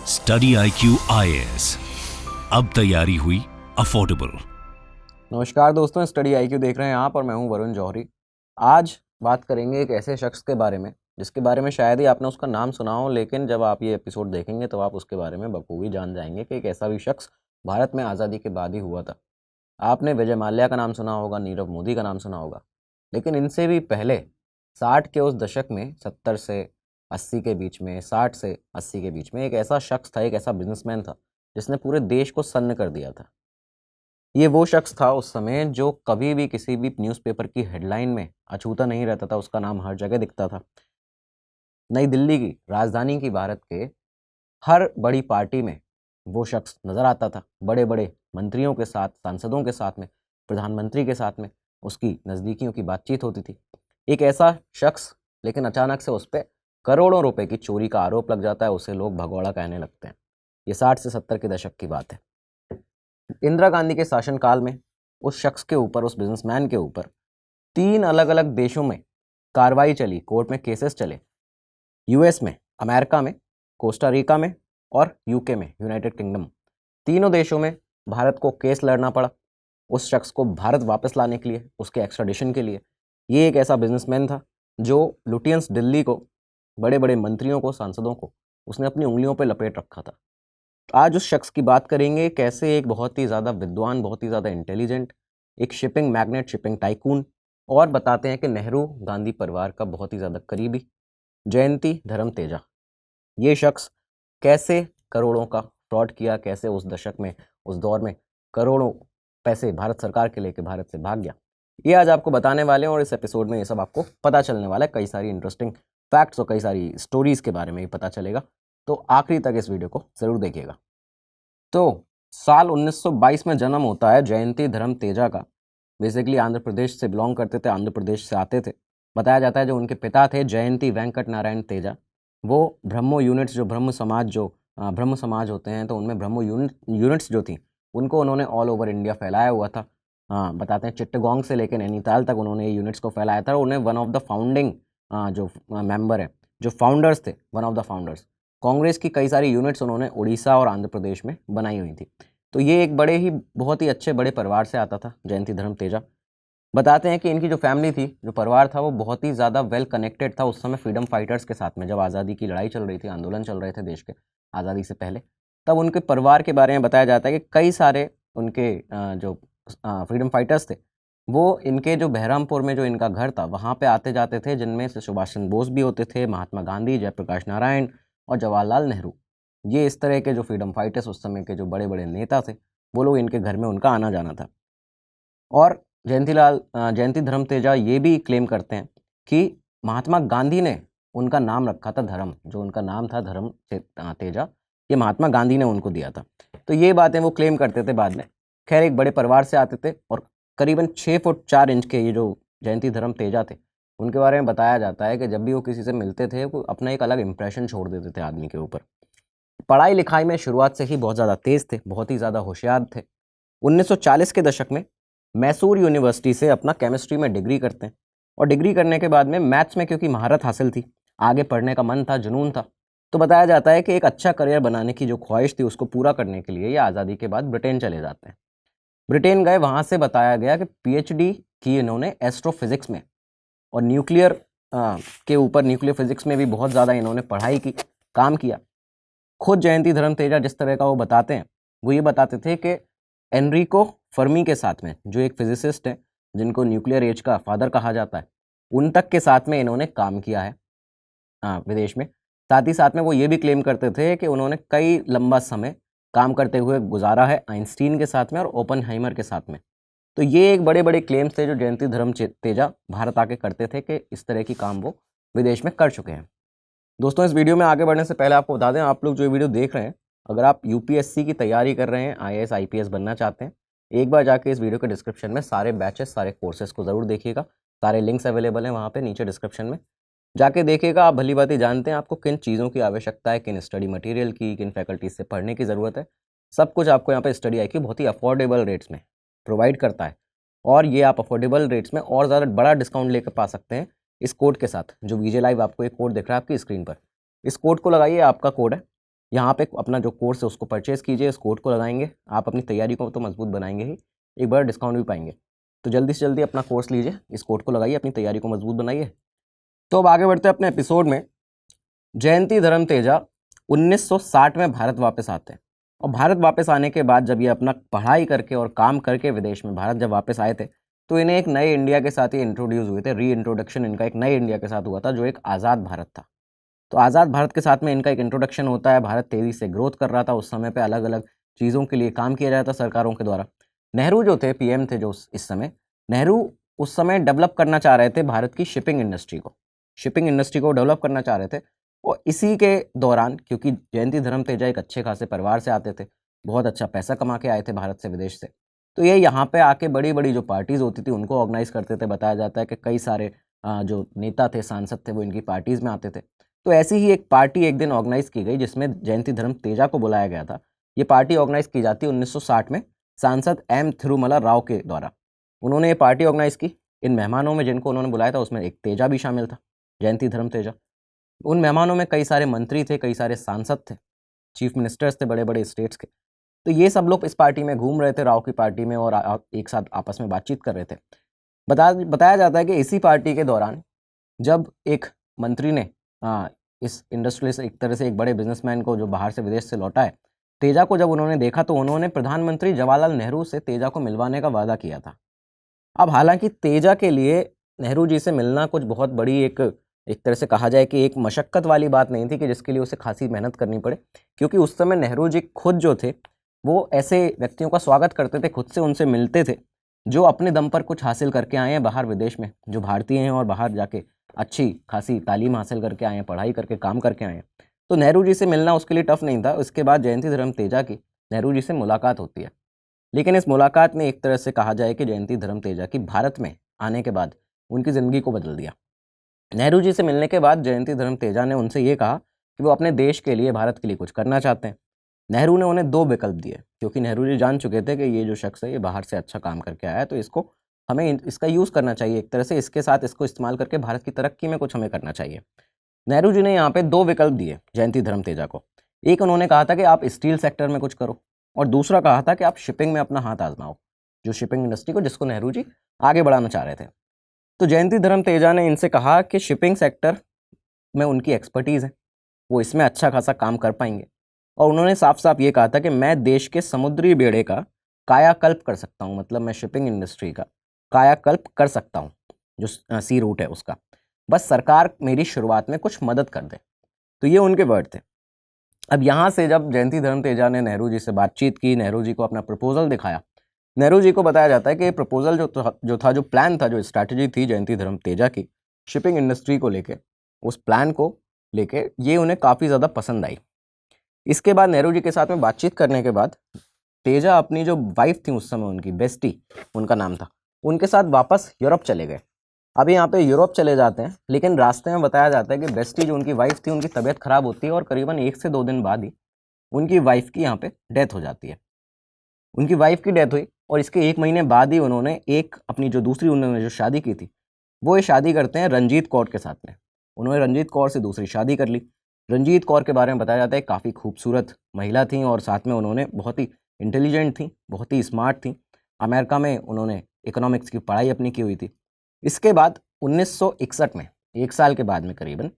Study IQ IAS, अब तैयारी हुई अफोर्डेबल। नमस्कार दोस्तों, स्टडी IQ देख रहे हैं आप और मैं हूं वरुण जौहरी। आज बात करेंगे एक ऐसे शख्स के बारे में जिसके बारे में शायद ही आपने उसका नाम सुना हो, लेकिन जब आप ये एपिसोड देखेंगे तो आप उसके बारे में बखूबी जान जाएंगे कि एक ऐसा भी शख्स भारत में आज़ादी के बाद ही हुआ था। आपने विजय माल्या का नाम सुना होगा, नीरव मोदी का नाम सुना होगा, लेकिन इनसे भी पहले 60 के उस दशक में 70 से 80 के बीच में 60 से 80 के बीच में एक ऐसा शख्स था, एक ऐसा बिजनेसमैन था जिसने पूरे देश को सन्न कर दिया था। ये वो शख्स था उस समय जो कभी भी किसी भी न्यूज़पेपर की हेडलाइन में अछूता नहीं रहता था, उसका नाम हर जगह दिखता था। नई दिल्ली की, राजधानी की, भारत के हर बड़ी पार्टी में वो शख्स नज़र आता था। बड़े बड़े मंत्रियों के साथ, सांसदों के साथ में, प्रधानमंत्री के साथ में उसकी नज़दीकियों की बातचीत होती थी। एक ऐसा शख्स, लेकिन अचानक से उस पर करोड़ों रुपए की चोरी का आरोप लग जाता है, उसे लोग भगौड़ा कहने लगते हैं। ये 60 से 70 के दशक की बात है। इंदिरा गांधी के शासनकाल में उस शख्स के ऊपर, उस बिजनेसमैन के ऊपर 3 अलग अलग देशों में कार्रवाई चली, कोर्ट में केसेस चले। यूएस में, अमेरिका में, कोस्टा रिका में और यूके में, यूनाइटेड किंगडम, तीनों देशों में भारत को केस लड़ना पड़ा उस शख्स को भारत वापस लाने के लिए, उसके एक्स्ट्राडिशन के लिए। ये एक ऐसा बिजनेसमैन था जो लुटियंस दिल्ली को, बड़े बड़े मंत्रियों को, सांसदों को उसने अपनी उंगलियों पर लपेट रखा था। आज उस शख्स की बात करेंगे, कैसे एक बहुत ही ज़्यादा विद्वान, बहुत ही ज़्यादा इंटेलिजेंट, एक शिपिंग मैग्नेट, शिपिंग टाइकून, और बताते हैं कि नेहरू गांधी परिवार का बहुत ही ज़्यादा करीबी, जयंती धर्म तेजा। ये शख्स कैसे करोड़ों का फ्रॉड किया, कैसे उस दशक में, उस दौर में करोड़ों पैसे भारत सरकार के लेके भारत से भाग गया, ये आज आपको बताने वाले हैं। और इस एपिसोड में ये सब आपको पता चलने वाला है। कई सारी इंटरेस्टिंग फैक्ट्स और कई सारी स्टोरीज़ के बारे में ही पता चलेगा, तो आखिरी तक इस वीडियो को ज़रूर देखिएगा। तो साल 1922 में जन्म होता है जयंती धर्म तेजा का। बेसिकली आंध्र प्रदेश से बिलोंग करते थे, आंध्र प्रदेश से आते थे। बताया जाता है जो उनके पिता थे जयंती वेंकट नारायण तेजा, वो ब्रह्मो यूनिट्स, जो ब्रह्म समाज होते हैं, तो उनमें ब्रह्मो यूनिट्स जो थी उनको उन्होंने ऑल ओवर इंडिया फैलाया हुआ था। बताते हैं चिट्टगोंग से लेकर नैनीताल तक उन्होंने ये यूनिट्स को फैलाया था। उन्हें वन ऑफ द फाउंडिंग जो मेंबर है, जो फाउंडर्स थे, one of the founders, Congress की कई सारी यूनिट्स उन्होंने उड़ीसा और आंध्र प्रदेश में बनाई हुई थी। तो ये एक बहुत ही अच्छे बड़े परिवार से आता था जयंती धर्म तेजा। बताते हैं कि इनकी जो फैमिली थी, जो परिवार था, वो बहुत ही ज़्यादा वेल कनेक्टेड था उस समय फ्रीडम फाइटर्स के साथ में। जब आज़ादी की लड़ाई चल रही थी, आंदोलन चल रहे थे देश के आज़ादी से पहले, तब उनके परिवार के बारे में बताया जाता है कि कई सारे उनके जो फ्रीडम फाइटर्स थे, वो इनके जो बहरामपुर में जो इनका घर था वहाँ पे आते जाते थे, जिनमें से सुभाष चंद्र बोस भी होते थे, महात्मा गांधी, जयप्रकाश नारायण और जवाहरलाल नेहरू। ये इस तरह के जो फ्रीडम फाइटर्स, उस समय के जो बड़े बड़े नेता थे, वो लोग इनके घर में उनका आना जाना था। और जयंती धर्म तेजा ये भी क्लेम करते हैं कि महात्मा गांधी ने उनका नाम रखा था धर्म, जो उनका नाम था धर्म तेजा, ये महात्मा गांधी ने उनको दिया था। तो ये बातें वो क्लेम करते थे बाद में। खैर, एक बड़े परिवार से आते थे और करीबन 6 फुट 4 इंच के ये जो जयंती धर्म तेजा थे, उनके बारे में बताया जाता है कि जब भी वो किसी से मिलते थे, वो अपना एक अलग इंप्रेशन छोड़ देते थे आदमी के ऊपर। पढ़ाई लिखाई में शुरुआत से ही बहुत ज़्यादा तेज़ थे, बहुत ही ज़्यादा होशियार थे। 1940 के दशक में मैसूर यूनिवर्सिटी से अपना केमिस्ट्री में डिग्री करते हैं, और डिग्री करने के बाद में मैथ्स में क्योंकि महारत हासिल थी, आगे पढ़ने का मन था, जुनून था, तो बताया जाता है कि एक अच्छा करियर बनाने की जो ख्वाहिश थी उसको पूरा करने के लिए ये आज़ादी के बाद ब्रिटेन चले जाते हैं। ब्रिटेन गए, वहाँ से बताया गया कि पीएचडी की इन्होंने एस्ट्रोफिजिक्स में और न्यूक्लियर के ऊपर, न्यूक्लियर फिजिक्स में भी बहुत ज़्यादा इन्होंने पढ़ाई की, काम किया। खुद जयंती धर्म तेजा जिस तरह का वो बताते हैं, वो ये बताते थे कि एनरिको फर्मी के साथ में, जो एक फिजिसिस्ट है जिनको न्यूक्लियर एज का फादर कहा जाता है, उन तक के साथ में इन्होंने काम किया है विदेश में। साथ ही साथ में वो ये भी क्लेम करते थे कि उन्होंने कई लंबा समय काम करते हुए गुजारा है आइंस्टीन के साथ में और ओपनहाइमर के साथ में। तो ये एक बड़े बड़े क्लेम्स थे जो जयंती धर्म तेजा भारत आके करते थे कि इस तरह की काम वो विदेश में कर चुके हैं। दोस्तों, इस वीडियो में आगे बढ़ने से पहले आपको बता दें, आप लोग जो ये वीडियो देख रहे हैं, अगर आप यूपीएससी की तैयारी कर रहे हैं, आईएएस आईपीएस बनना चाहते हैं, एक बार जाके इस वीडियो के डिस्क्रिप्शन में सारे बैचेस, सारे कोर्सेज को ज़रूर देखिएगा। सारे लिंक्स अवेलेबल हैं वहाँ पे नीचे डिस्क्रिप्शन में, जाके देखिएगा। आप भली बात ही जानते हैं आपको किन चीज़ों की आवश्यकता है, किन स्टडी मटेरियल की, किन फैकल्टीज से पढ़ने की ज़रूरत है। सब कुछ आपको यहाँ पर स्टडी IQ बहुत ही अफोर्डेबल रेट्स में प्रोवाइड करता है, और ये आप अफोर्डेबल रेट्स में और ज़्यादा बड़ा डिस्काउंट लेकर पा सकते हैं इस कोड के साथ, जो वीजे लाइव आपको एक कोड दिख रहा है आपकी स्क्रीन पर। इस कोड को लगाइए, आपका कोड है यहाँ पे अपना जो कोर्स है उसको परचेज़ कीजिए, इस कोड को लगाएंगे, आप अपनी तैयारी को तो मजबूत बनाएंगे ही, एक बड़ा डिस्काउंट भी पाएंगे। तो जल्दी से जल्दी अपना कोर्स लीजिए, इस कोड को लगाइए, अपनी तैयारी को मजबूत बनाइए। तो अब आगे बढ़ते हैं अपने एपिसोड में। जयंती धर्म तेजा 1960 में भारत वापस आते हैं, और भारत वापस आने के बाद जब ये अपना पढ़ाई करके और काम करके विदेश में भारत जब वापस आए थे, तो इन्हें एक नए इंडिया के साथ ही इंट्रोड्यूस हुए थे। री इंट्रोडक्शन इनका एक नए इंडिया के साथ हुआ था, जो एक आज़ाद भारत था। तो आज़ाद भारत के साथ में इनका एक इंट्रोडक्शन होता है। भारत तेज़ी से ग्रोथ कर रहा था, उस समय पे अलग अलग चीज़ों के लिए काम किया जाता सरकारों के द्वारा। नेहरू जो थे, पीएम थे जो इस समय, नेहरू उस समय डेवलप करना चाह रहे थे भारत की शिपिंग इंडस्ट्री को डेवलप करना चाह रहे थे। और इसी के दौरान, क्योंकि जयंती धर्म तेजा एक अच्छे खासे परिवार से आते थे, बहुत अच्छा पैसा कमा के आए थे भारत से, विदेश से, तो ये यहाँ पे आके बड़ी बड़ी जो पार्टीज़ होती थी उनको ऑर्गेनाइज करते थे। बताया जाता है कि कई सारे जो नेता थे, सांसद थे, वो इनकी पार्टीज़ में आते थे। तो ऐसी ही एक पार्टी एक दिन ऑर्गेनाइज की गई जिसमें जयंती धर्म तेजा को बुलाया गया था। ये पार्टी ऑर्गेनाइज की जाती है 1960 में सांसद एम थिरुमला राव के द्वारा। उन्होंने ये पार्टी ऑर्गेनाइज की। इन मेहमानों में जिनको उन्होंने बुलाया था उसमें एक तेजा भी शामिल था, जयंती धर्म तेजा। उन मेहमानों में कई सारे मंत्री थे, कई सारे सांसद थे, चीफ मिनिस्टर्स थे बड़े बड़े स्टेट्स के। तो ये सब लोग इस पार्टी में घूम रहे थे, राव की पार्टी में, और एक साथ आपस में बातचीत कर रहे थे। बताया जाता है कि इसी पार्टी के दौरान जब एक मंत्री ने इस इंडस्ट्रियलिस्ट, एक तरह से एक बड़े बिजनेसमैन को जो बाहर से विदेश से लौटा है, तेजा को जब उन्होंने देखा, तो उन्होंने प्रधानमंत्री जवाहरलाल नेहरू से तेजा को मिलवाने का वादा किया था। अब हालांकि तेजा के लिए नेहरू जी से मिलना कुछ बहुत बड़ी एक तरह से कहा जाए कि एक मशक्क़त वाली बात नहीं थी कि जिसके लिए उसे खासी मेहनत करनी पड़े, क्योंकि उस समय नेहरू जी खुद जो थे वो ऐसे व्यक्तियों का स्वागत करते थे, खुद से उनसे मिलते थे जो अपने दम पर कुछ हासिल करके आए हैं बाहर विदेश में, जो भारतीय हैं और बाहर जाके अच्छी खासी तालीम हासिल करके आए हैं, पढ़ाई करके काम करके आए हैं। तो नेहरू जी से मिलना उसके लिए टफ नहीं था। उसके बाद जयंती धर्म तेजा की नेहरू जी से मुलाकात होती है, लेकिन इस मुलाकात ने एक तरह से कहा जाए कि जयंती धर्म तेजा की भारत में आने के बाद उनकी ज़िंदगी को बदल दिया। नेहरू जी से मिलने के बाद जयंती धर्म तेजा ने उनसे ये कहा कि वो अपने देश के लिए, भारत के लिए कुछ करना चाहते हैं। नेहरू ने उन्हें 2 विकल्प दिए, क्योंकि नेहरू जी जान चुके थे कि ये जो शख्स है ये बाहर से अच्छा काम करके आया है, तो इसको हमें इसका यूज़ करना चाहिए, एक तरह से इसके साथ इसको इस्तेमाल करके भारत की तरक्की में कुछ हमें करना चाहिए। नेहरू जी ने यहाँ पे 2 विकल्प दिए जयंती धर्म तेजा को। एक उन्होंने कहा था कि आप स्टील सेक्टर में कुछ करो, और दूसरा कहा था कि आप शिपिंग में अपना हाथ आजमाओ, जो शिपिंग इंडस्ट्री को, जिसको नेहरू जी आगे बढ़ाना चाह रहे थे। तो जयंती धर्म तेजा ने इनसे कहा कि शिपिंग सेक्टर में उनकी एक्सपर्टीज़ है, वो इसमें अच्छा खासा काम कर पाएंगे। और उन्होंने साफ साफ ये कहा था कि मैं देश के समुद्री बेड़े का कायाकल्प कर सकता हूँ, मतलब मैं शिपिंग इंडस्ट्री का कायाकल्प कर सकता हूँ, जो सी रूट है उसका, बस सरकार मेरी शुरुआत में कुछ मदद कर दे। तो ये उनके वर्ड थे। अब यहाँ से जब जयंती धर्म तेजा ने नेहरू जी से बातचीत की, नेहरू जी को अपना प्रपोजल दिखाया, नेहरू जी को बताया जाता है कि प्रपोजल जो प्लान था, जो स्ट्रैटेजी थी जयंती धर्म तेजा की शिपिंग इंडस्ट्री को लेके, उस प्लान को लेके ये उन्हें काफ़ी ज़्यादा पसंद आई। इसके बाद नेहरू जी के साथ में बातचीत करने के बाद तेजा अपनी जो वाइफ थी उस समय, उनकी बेस्टी उनका नाम था, उनके साथ वापस यूरोप चले गए। अभी यहाँ पे यूरोप चले जाते हैं, लेकिन रास्ते में बताया जाता है कि बेस्टी जो उनकी वाइफ थी, उनकी तबीयत खराब होती है, और करीबन 1 से 2 दिन बाद ही उनकी वाइफ की यहाँ पे डेथ हो जाती है। उनकी वाइफ की डेथ हुई, और इसके 1 महीने बाद ही उन्होंने अपनी जो दूसरी उन्होंने जो शादी की थी, वो ये शादी करते हैं रंजीत कौर के साथ में। उन्होंने रंजीत कौर से दूसरी शादी कर ली। रंजीत कौर के बारे में बताया जाता है काफ़ी खूबसूरत महिला थी, और साथ में उन्होंने बहुत ही इंटेलिजेंट थी, बहुत ही स्मार्ट थी। अमेरिका में उन्होंने इकोनॉमिक्स की पढ़ाई अपनी की हुई थी। इसके बाद 1961 में, 1 साल के बाद में करीबन,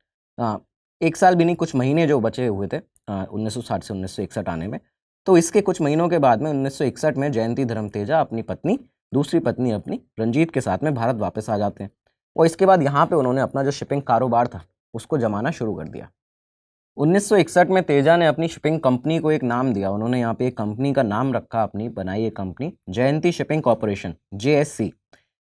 1 साल भी नहीं, कुछ महीने जो बचे हुए थे 1960 से 1961 आने में, तो इसके कुछ महीनों के बाद में 1961 में जयंती धर्म तेजा अपनी पत्नी, दूसरी पत्नी अपनी रंजीत के साथ में भारत वापस आ जाते हैं। और इसके बाद यहाँ पे उन्होंने अपना जो शिपिंग कारोबार था उसको जमाना शुरू कर दिया। 1961 में तेजा ने अपनी शिपिंग कंपनी को एक नाम दिया। उन्होंने यहाँ पे एक कंपनी का नाम रखा, अपनी बनाई एक कंपनी, जयंती शिपिंग कॉरपोरेशन, JSC।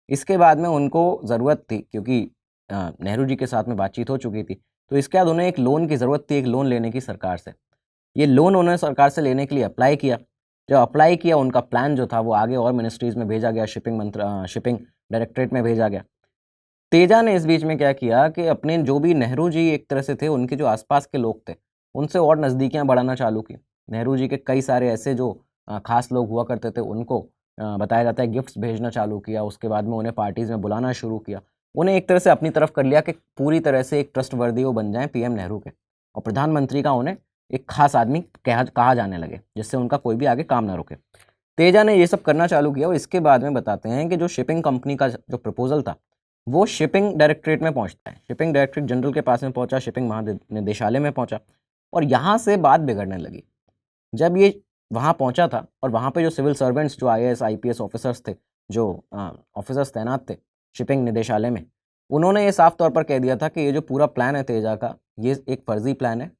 इसके बाद में उनको ज़रूरत थी, क्योंकि नेहरू जी के साथ में बातचीत हो चुकी थी, तो इसके बाद उन्हें एक लोन की ज़रूरत थी, एक लोन लेने की सरकार से। ये लोन उन्होंने सरकार से लेने के लिए अप्लाई किया। जब अप्लाई किया, उनका प्लान जो था वो आगे और मिनिस्ट्रीज़ में भेजा गया, शिपिंग डायरेक्टरेट में भेजा गया। तेजा ने इस बीच में क्या किया कि अपने जो भी नेहरू जी एक तरह से थे, उनके जो आसपास के लोग थे, उनसे और नज़दीकियाँ बढ़ाना चालू की। नेहरू जी के कई सारे ऐसे जो खास लोग हुआ करते थे, उनको बताया जाता है गिफ्ट्स भेजना चालू किया। उसके बाद में उन्हें पार्टीज़ में बुलाना शुरू किया। उन्हें एक तरह से अपनी तरफ कर लिया कि पूरी तरह से एक ट्रस्टवर्दी वो बन जाएं PM नेहरू के, और प्रधानमंत्री का उन्हें एक खास आदमी कहा जाने लगे, जिससे उनका कोई भी आगे काम ना रुके। तेजा ने ये सब करना चालू किया और इसके बाद में बताते हैं कि जो शिपिंग कंपनी का जो प्रपोजल था वो शिपिंग डायरेक्टरेट में पहुंचता है, शिपिंग डायरेक्टरेट जनरल के पास में पहुंचा, शिपिंग महानिदेशालय में पहुंचा और यहाँ से बात बिगड़ने लगी। जब ये वहाँ पहुंचा था और वहाँ पे जो सिविल सर्वेंट्स, जो IAS IPS ऑफिसर्स थे, जो ऑफिसर्स तैनात थे शिपिंग निदेशालय में, उन्होंने ये साफ तौर पर कह दिया था कि ये जो पूरा प्लान है तेजा का, ये एक फर्जी प्लान है,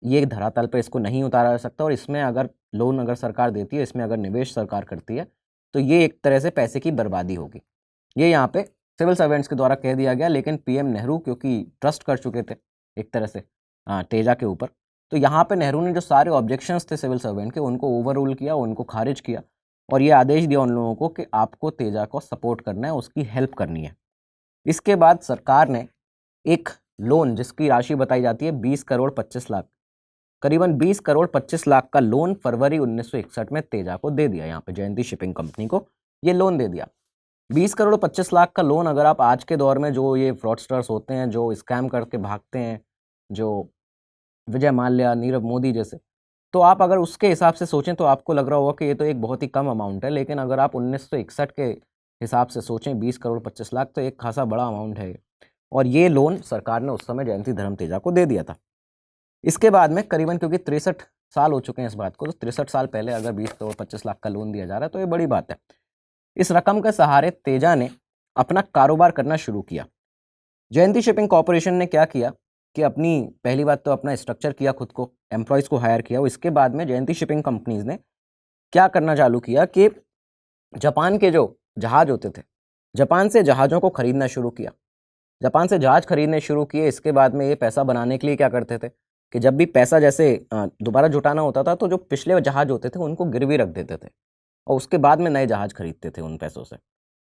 ये धरातल पे इसको नहीं उतारा जा सकता और इसमें अगर लोन अगर सरकार देती है, इसमें अगर निवेश सरकार करती है तो ये एक तरह से पैसे की बर्बादी होगी। ये यहाँ पे सिविल सर्वेंट्स के द्वारा कह दिया गया, लेकिन PM नेहरू क्योंकि ट्रस्ट कर चुके थे एक तरह से तेजा के ऊपर, तो यहाँ पे नेहरू ने जो सारे ऑब्जेक्शंस थे सिविल सर्वेंट के उनको ओवर रूल किया, उनको खारिज किया और ये आदेश दिया उन लोगों को कि आपको तेजा को सपोर्ट करना है, उसकी हेल्प करनी है। इसके बाद सरकार ने एक लोन जिसकी राशि बताई जाती है 20 करोड़ 25 लाख, करीबन 20 करोड़ 25 लाख का लोन फरवरी 1961 में तेजा को दे दिया। यहाँ पे जयंती शिपिंग कंपनी को ये लोन दे दिया। 20 करोड़ 25 लाख का लोन अगर आप आज के दौर में जो ये फ्रॉडस्टर्स होते हैं, जो स्कैम करके भागते हैं, जो विजय माल्या, नीरव मोदी जैसे, तो आप अगर उसके हिसाब से सोचें तो आपको लग रहा होगा कि ये तो एक बहुत ही कम अमाउंट है, लेकिन अगर आप 1961 के हिसाब से सोचें 20 करोड़ 25 लाख तो एक खासा बड़ा अमाउंट है। और ये लोन सरकार ने उस समय जयंती धर्म तेजा को दे दिया था। इसके बाद में करीबन, क्योंकि 63 साल हो चुके हैं इस बात को, तो 63 साल पहले अगर 20 करोड़ 25 लाख का लोन दिया जा रहा है तो ये बड़ी बात है। इस रकम के सहारे तेजा ने अपना कारोबार करना शुरू किया। जयंती शिपिंग कॉरपोरेशन ने क्या किया कि अपनी पहली बात तो अपना स्ट्रक्चर किया, खुद को एम्प्लॉयज़ को हायर किया और इसके बाद में जयंती शिपिंग कंपनीज ने क्या करना चालू किया कि जापान के जो जहाज होते थे, जापान से जहाज़ों को खरीदना शुरू किया। जापान से जहाज़ खरीदने शुरू किए। इसके बाद में ये पैसा बनाने के लिए क्या करते थे कि जब भी पैसा जैसे दोबारा जुटाना होता था तो जो पिछले जहाज़ होते थे उनको गिरवी रख देते थे और उसके बाद में नए जहाज़ खरीदते थे उन पैसों से।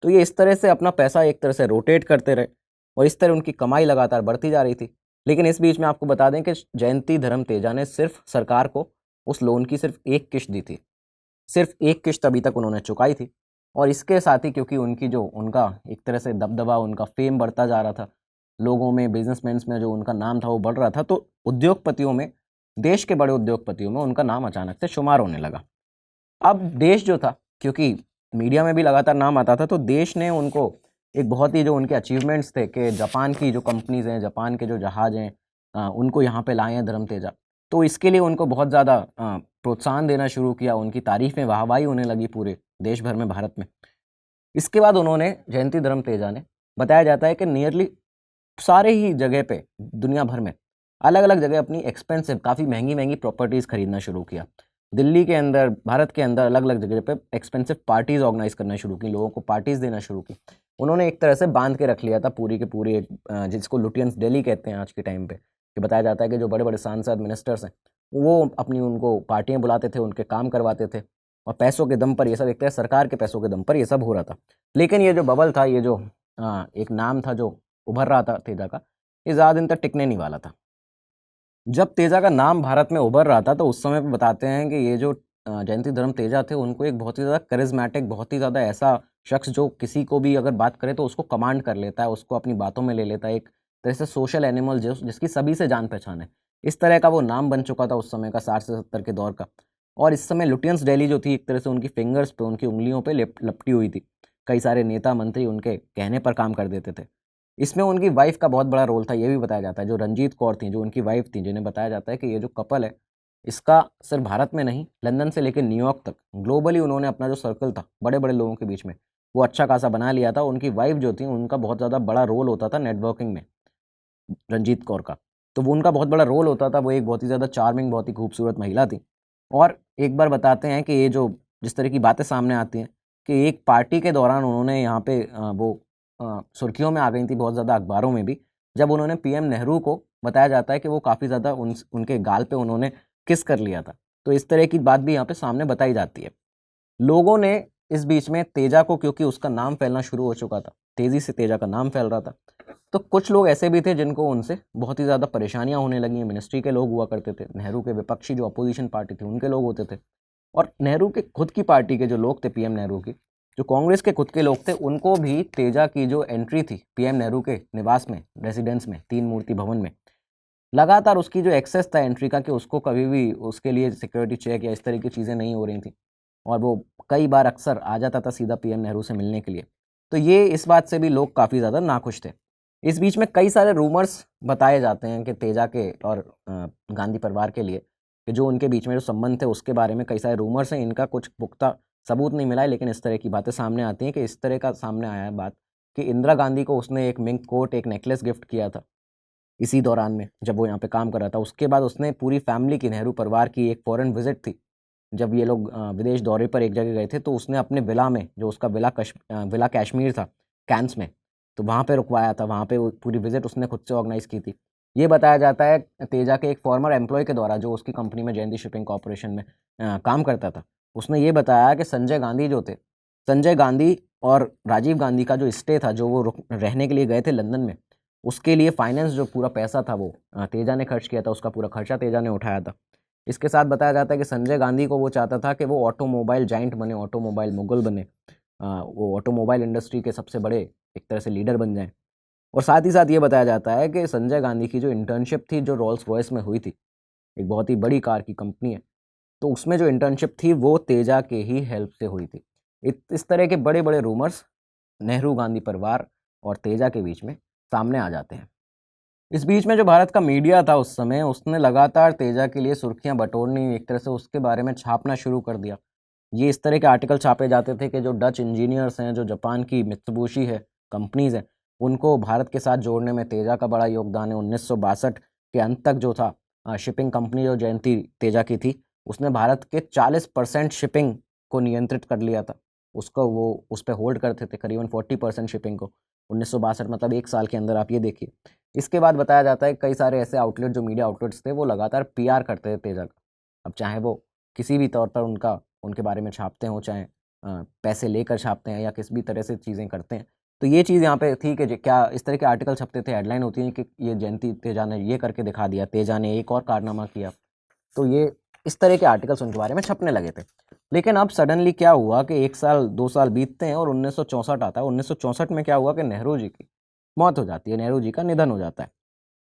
तो ये इस तरह से अपना पैसा एक तरह से रोटेट करते रहे और इस तरह उनकी कमाई लगातार बढ़ती जा रही थी। लेकिन इस बीच में आपको बता दें कि जयंती धर्म तेजा ने सिर्फ सरकार को उस लोन की सिर्फ एक किश्त दी थी, सिर्फ एक किश्त अभी तक उन्होंने चुकाई थी। और इसके साथ ही क्योंकि उनकी जो उनका एक तरह से दबदबा, उनका फेम बढ़ता जा रहा था, लोगों में, बिजनेसमैन में जो उनका नाम था वो बढ़ रहा था, तो उद्योगपतियों में, देश के बड़े उद्योगपतियों में उनका नाम अचानक से शुमार होने लगा। अब देश जो था, क्योंकि मीडिया में भी लगातार नाम आता था, तो देश ने उनको एक बहुत ही जो उनके अचीवमेंट्स थे कि जापान की जो कंपनीज़ हैं, जापान के जो जहाज़ हैं, उनको यहाँ पे लाए हैं धर्म तेजा, तो इसके लिए उनको बहुत ज़्यादा प्रोत्साहन देना शुरू किया। उनकी तारीफ़ें, वाहवाही होने लगी पूरे देश भर में, भारत में। इसके बाद उन्होंने, जयंती धर्म तेजा ने, बताया जाता है कि नियरली सारे ही जगह पे दुनिया भर में अलग अलग जगह अपनी एक्सपेंसिव, काफ़ी महंगी महंगी प्रॉपर्टीज़ खरीदना शुरू किया। दिल्ली के अंदर, भारत के अंदर अलग अलग जगह पे एक्सपेंसिव पार्टीज़ ऑर्गेनाइज करना शुरू की, लोगों को पार्टीज़ देना शुरू की। उन्होंने एक तरह से बांध के रख लिया था पूरी के पूरी एक, जिसको लुटियंस दिल्ली कहते हैं आज के टाइम पे, कि बताया जाता है कि जो बड़े बड़े सांसद, मिनिस्टर्स हैं, वो अपनी उनको पार्टियाँ बुलाते थे, उनके काम करवाते थे और पैसों के दम पर ये सब, एक तरह सरकार के पैसों के दम पर ये सब हो रहा था। लेकिन ये जो बबल था, ये जो एक नाम था जो उभर रहा था तेजा का, ये ज़्यादा दिन तक टिकने नहीं वाला था। जब तेजा का नाम भारत में उभर रहा था तो उस समय पे बताते हैं कि ये जो जयंती धर्म तेजा थे, उनको एक बहुत ही ज़्यादा करिज्मेटिक, बहुत ही ज़्यादा ऐसा शख्स जो किसी को भी अगर बात करे तो उसको कमांड कर लेता है, उसको अपनी बातों में ले लेता है, एक तरह से सोशल एनिमल जिसकी सभी से जान पहचान है, इस तरह का वो नाम बन चुका था उस समय का, 60 से 70 के दौर का। और इस समय लुटियंस डेली जो थी, एक तरह से उनकी फिंगर्स पे, उनकी उंगलियों पे लपटी हुई थी। कई सारे नेता मंत्री उनके कहने पर काम कर देते थे। इसमें उनकी वाइफ का बहुत बड़ा रोल था, ये भी बताया जाता है। जो रंजीत कौर थी, जो उनकी वाइफ थी, जिन्हें बताया जाता है कि ये जो कपल है, इसका सिर्फ भारत में नहीं, लंदन से लेकर न्यूयॉर्क तक ग्लोबली उन्होंने अपना जो सर्कल था बड़े बड़े लोगों के बीच में, वो अच्छा खासा बना लिया था। उनकी वाइफ जो थी, उनका बहुत ज़्यादा बड़ा रोल होता था नेटवर्किंग में, रंजीत कौर का। तो वो उनका बहुत बड़ा रोल होता था। वो एक बहुत ही ज़्यादा चार्मिंग, बहुत ही खूबसूरत महिला थी। और एक बार बताते हैं कि ये जो जिस तरह की बातें सामने आती हैं कि एक पार्टी के दौरान उन्होंने यहाँ पे वो सुर्खियों में आ गई थी बहुत ज़्यादा, अखबारों में भी, जब उन्होंने PM नेहरू को, बताया जाता है कि वो काफ़ी ज़्यादा उनके गाल पे उन्होंने किस कर लिया था। तो इस तरह की बात भी यहाँ पे सामने बताई जाती है। लोगों ने इस बीच में तेजा को, क्योंकि उसका नाम फैलना शुरू हो चुका था, तेज़ी से तेजा का नाम फैल रहा था, तो कुछ लोग ऐसे भी थे जिनको उनसे बहुत ही ज़्यादा परेशानियाँ होने लगी हैं। मिनिस्ट्री के लोग हुआ करते थे, नेहरू के विपक्षी जो अपोजिशन पार्टी थी उनके लोग होते थे, और नेहरू के खुद की पार्टी के जो लोग थे, PM नेहरू की, जो कांग्रेस के खुद के लोग थे, उनको भी तेजा की जो एंट्री थी PM नेहरू के निवास में, रेजिडेंस में, 3 मूर्ति भवन में, लगातार उसकी जो एक्सेस था एंट्री का कि उसको कभी भी उसके लिए सिक्योरिटी चेक या इस तरह की चीज़ें नहीं हो रही थी, और वो कई बार अक्सर आ जाता था सीधा पीएम नेहरू से मिलने के लिए। तो ये इस बात से भी लोग काफ़ी ज़्यादा नाखुश थे। इस बीच में कई सारे रूमर्स बताए जाते हैं कि तेजा के और गांधी परिवार के लिए कि जो उनके बीच में जो संबंध थे उसके बारे में कई सारे रूमर्स हैं। इनका कुछ पुख्ता सबूत नहीं मिला है, लेकिन इस तरह की बातें सामने आती हैं कि इस तरह का सामने आया है बात कि इंदिरा गांधी को उसने एक मिंक कोट, एक नेकलेस गिफ्ट किया था इसी दौरान में जब वो यहाँ पे काम कर रहा था। उसके बाद उसने पूरी फैमिली की, नेहरू परिवार की एक फॉरेन विजिट थी, जब ये लोग विदेश दौरे पर एक जगह गए थे, तो उसने अपने विला में, जो उसका विला कश्मीर था कैंस में, तो वहाँ पे रुकवाया था। वहाँ पे वो पूरी विजिट उसने खुद से ऑर्गेनाइज की थी। ये बताया जाता है तेजा के एक फॉर्मर एम्प्लॉय के द्वारा, जो उसकी कंपनी में जयंती शिपिंग कॉरपोरेशन में काम करता था। उसने ये बताया कि संजय गांधी जो थे, संजय गांधी और राजीव गांधी का जो स्टे था, जो वो रहने के लिए गए थे लंदन में, उसके लिए फाइनेंस, जो पूरा पैसा था वो तेजा ने खर्च किया था, उसका पूरा खर्चा तेजा ने उठाया था। इसके साथ बताया जाता है कि संजय गांधी को वो चाहता था कि वो ऑटोमोबाइल जाइंट बने, ऑटोमोबाइल मुगल बने, वो ऑटोमोबाइल इंडस्ट्री के सबसे बड़े एक तरह से लीडर बन जाएं। और साथ ही साथ ये बताया जाता है कि संजय गांधी की जो इंटर्नशिप थी, जो रोल्स रॉयस में हुई थी, एक बहुत ही बड़ी कार की कंपनी है, तो उसमें जो इंटर्नशिप थी वो तेजा के ही हेल्प से हुई थी। इस तरह के बड़े बड़े रूमर्स नेहरू गांधी परिवार और तेजा के बीच में सामने आ जाते हैं। इस बीच में जो भारत का मीडिया था उस समय, उसने लगातार तेजा के लिए सुर्खियां बटोरनी, एक तरह से उसके बारे में छापना शुरू कर दिया। ये इस तरह के आर्टिकल छापे जाते थे कि जो डच इंजीनियर्स हैं, जो जापान की मित्सुबिशी है कंपनीज हैं, उनको भारत के साथ जोड़ने में तेजा का बड़ा योगदान है। 1962 के अंत तक जो था, शिपिंग कंपनी जो जयंती तेजा की थी, उसने भारत के 40% शिपिंग को नियंत्रित कर लिया था। उसको वो उस पर होल्ड करते थे, करीबन 40% शिपिंग को। 1962 मतलब एक साल के अंदर, आप ये देखिए। इसके बाद बताया जाता है कई सारे ऐसे आउटलेट, जो मीडिया आउटलेट्स थे, वो लगातार पीआर करते थे तेजा का। अब चाहे वो किसी भी तौर पर उनके बारे में छापते हों, चाहे पैसे लेकर छापते हैं या किस भी तरह से चीज़ें करते हैं। तो ये चीज़ यहाँ पे थी कि क्या इस तरह के आर्टिकल छपते थे, हेडलाइन होती है कि ये जयंती तेजा ने ये करके दिखा दिया, तेजा ने एक और कारनामा किया। तो ये इस तरह के आर्टिकल्स उनके बारे में छपने लगे थे। लेकिन अब सडनली क्या हुआ कि 1 साल 2 साल बीतते हैं और 1964 आता है। 1964 में क्या हुआ कि नेहरू जी की मौत हो जाती है, नेहरू जी का निधन हो जाता है।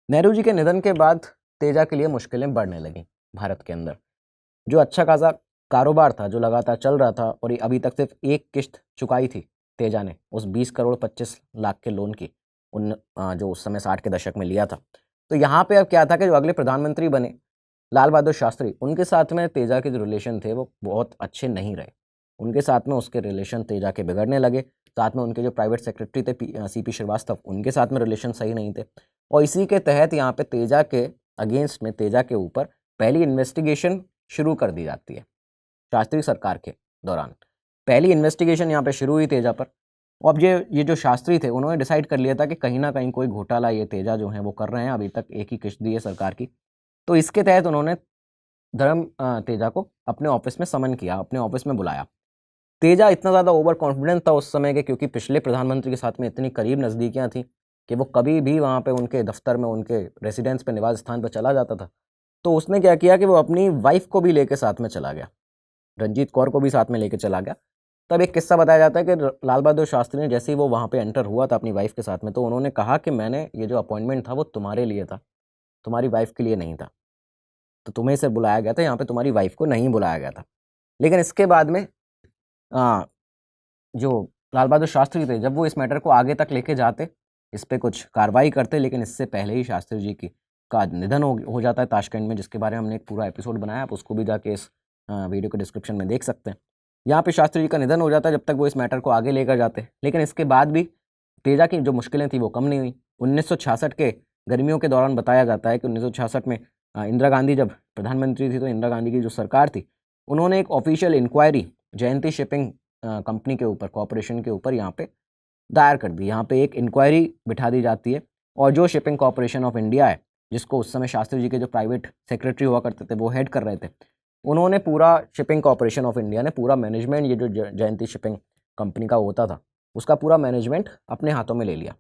नेहरू जी के निधन के बाद तेजा के लिए मुश्किलें बढ़ने लगीं भारत के अंदर। जो अच्छा खासा कारोबार था, जो लगातार चल रहा था, और अभी तक सिर्फ एक किश्त चुकाई थी तेजा ने उस 20 करोड़ 25 लाख के लोन की, जो उस समय 60 के दशक में लिया था। तो यहाँ पे अब क्या था कि जो अगले प्रधानमंत्री बने लाल बहादुर शास्त्री, उनके साथ में तेजा के जो रिलेशन थे वो बहुत अच्छे नहीं रहे। उनके साथ में उसके रिलेशन तेजा के बिगड़ने लगे। साथ में उनके जो प्राइवेट सेक्रेटरी थे सीपी श्रीवास्तव, उनके साथ में रिलेशन सही नहीं थे। और इसी के तहत यहाँ पे तेजा के अगेंस्ट में, तेजा के ऊपर पहली इन्वेस्टिगेशन शुरू कर दी जाती है शास्त्री सरकार के दौरान। पहली इन्वेस्टिगेशन यहाँ पे शुरू हुई तेजा पर। अब ये जो शास्त्री थे, उन्होंने डिसाइड कर लिया था कि कहीं ना कहीं कोई घोटाला ये तेजा जो है वो कर रहे हैं। अभी तक एक ही किश्त दी है सरकार की। तो इसके तहत उन्होंने तेजा को अपने ऑफिस में समन किया, अपने ऑफिस में बुलाया। तेजा इतना ज़्यादा ओवर कॉन्फिडेंट था उस समय के, क्योंकि पिछले प्रधानमंत्री के साथ में इतनी करीब नज़दीकियाँ थी कि वो कभी भी वहाँ पे उनके दफ्तर में, उनके रेसिडेंस पे, निवास स्थान पर चला जाता था। तो उसने क्या किया कि वो अपनी वाइफ को भी लेके साथ में चला गया, रंजीत कौर को भी साथ में लेके चला गया। तब एक किस्सा बताया जाता है कि लाल बहादुर शास्त्री ने, जैसे ही वो वहाँ पे एंटर हुआ था अपनी वाइफ के साथ में, तो उन्होंने कहा कि मैंने ये जो अपॉइंटमेंट था वो तुम्हारे लिए था, तुम्हारी वाइफ के लिए नहीं था। तो तुम्हें इसे बुलाया गया था, यहाँ पे तुम्हारी वाइफ को नहीं बुलाया गया था। लेकिन इसके बाद में आ, जो लाल बहादुर शास्त्री थे, जब वो इस मैटर को आगे तक लेके जाते, इस पर कुछ कार्रवाई करते, लेकिन इससे पहले ही शास्त्री जी की का निधन हो जाता है ताशकंद में, जिसके बारे में हमने एक पूरा एपिसोड बनाया। आप उसको भी जाके इस वीडियो के डिस्क्रिप्शन में देख सकते हैं। यहाँ पे शास्त्री जी का निधन हो जाता है जब तक वो इस मैटर को आगे लेकर जाते। लेकिन इसके बाद भी तेजा की जो मुश्किलें थी वो कम नहीं हुई। 1966 के गर्मियों के दौरान बताया जाता है कि 1966 में इंदिरा गांधी जब प्रधानमंत्री थी, तो इंदिरा गांधी की जो सरकार थी, उन्होंने एक ऑफिशियल इंक्वायरी जयंती शिपिंग कंपनी के ऊपर, कॉरपोरेशन के ऊपर यहाँ पे दायर कर दी। यहाँ पे एक इंक्वायरी बिठा दी जाती है, और जो शिपिंग कॉरपोरेशन ऑफ इंडिया है, जिसको उस समय शास्त्री जी के जो प्राइवेट सेक्रेटरी हुआ करते थे वो हेड कर रहे थे, उन्होंने पूरा, शिपिंग कॉरपोरेशन ऑफ इंडिया ने पूरा मैनेजमेंट, ये जो जयंती शिपिंग कंपनी का होता था, उसका पूरा मैनेजमेंट अपने हाथों में ले लिया।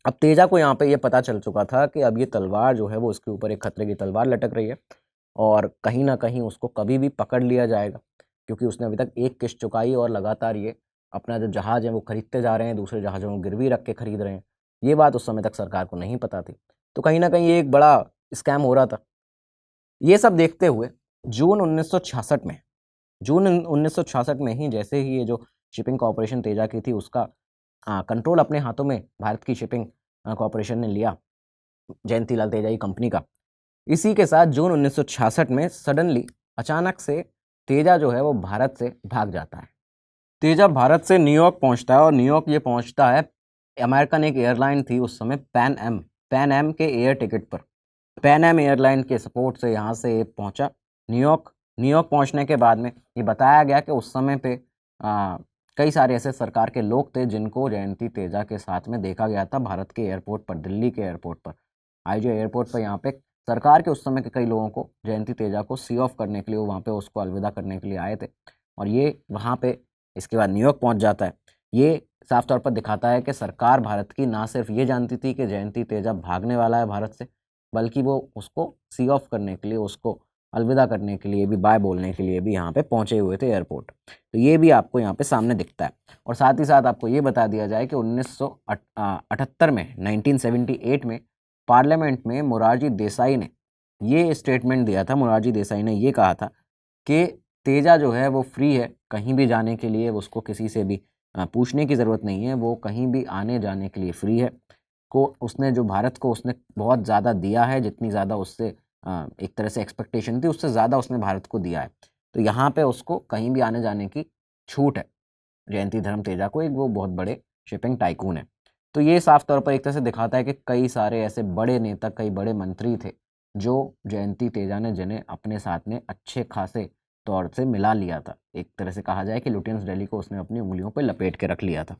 अब तेजा को यहाँ पे ये पता चल चुका था कि अब ये तलवार जो है वो उसके ऊपर एक खतरे की तलवार लटक रही है, और कहीं ना कहीं उसको कभी भी पकड़ लिया जाएगा, क्योंकि उसने अभी तक एक किश्त चुकाई और लगातार ये अपना जो जहाज़ है वो खरीदते जा रहे हैं, दूसरे जहाज़ों को गिरवी रख के खरीद रहे हैं। ये बात उस समय तक सरकार को नहीं पता थी। तो कहीं ना कहीं ये एक बड़ा स्कैम हो रहा था। ये सब देखते हुए जून 1966 में ही जैसे ही ये जो शिपिंग कॉरपोरेशन तेजा की थी उसका कंट्रोल अपने हाथों में भारत की शिपिंग कॉरपोरेशन ने लिया, जयंती लाल तेजा की कंपनी का। इसी के साथ जून 1966 में सडनली अचानक से तेजा जो है वो भारत से भाग जाता है। तेजा भारत से न्यूयॉर्क पहुंचता है और न्यूयॉर्क ये पहुंचता है अमेरिकन एक एयरलाइन थी उस समय पैन एम के एयर टिकट पर। पैन एम एयरलाइन के सपोर्ट से यहाँ से ये पहुंचा न्यूयॉर्क पहुंचने के बाद में ये बताया गया कि उस समय पे कई सारे ऐसे सरकार के लोग थे जिनको जयंती तेजा के साथ में देखा गया था भारत के एयरपोर्ट पर, दिल्ली के एयरपोर्ट पर, आईजे एयरपोर्ट पर। यहाँ पे सरकार के उस समय के कई लोगों को जयंती तेजा को सी ऑफ करने के लिए, वो वहाँ पे उसको अलविदा करने के लिए आए थे और ये वहाँ पे इसके बाद न्यूयॉर्क पहुँच जाता है। ये साफ तौर पर दिखाता है कि सरकार भारत की ना सिर्फ ये जानती थी कि जयंती तेजा भागने वाला है भारत से, बल्कि वो उसको सी ऑफ करने के लिए, उसको अलविदा करने के लिए भी, बाय बोलने के लिए भी यहाँ पे पहुँचे हुए थे एयरपोर्ट। तो ये भी आपको यहाँ पे सामने दिखता है। और साथ ही साथ आपको ये बता दिया जाए कि 1978 में 1978 में पार्लियामेंट में मोरारजी देसाई ने ये स्टेटमेंट दिया था। मोरारजी देसाई ने ये कहा था कि तेजा जो है वो फ्री है कहीं भी जाने के लिए, उसको किसी से भी पूछने की ज़रूरत नहीं है, वो कहीं भी आने जाने के लिए फ्री है। को उसने जो भारत को उसने बहुत ज़्यादा दिया है, जितनी ज़्यादा उससे एक तरह से एक्सपेक्टेशन थी उससे ज़्यादा उसने भारत को दिया है। तो यहाँ पे उसको कहीं भी आने जाने की छूट है। जयंती धर्म तेजा को, एक वो बहुत बड़े शिपिंग टाइकून है। तो ये साफ तौर पर एक तरह से दिखाता है कि कई सारे ऐसे बड़े नेता, कई बड़े मंत्री थे जो जयंती तेजा ने, जिन्हें अपने साथ में अच्छे खासे तौर से मिला लिया था। एक तरह से कहा जाए कि लुटियंस दिल्ली को उसने अपनी उंगलियों पर लपेट के रख लिया था।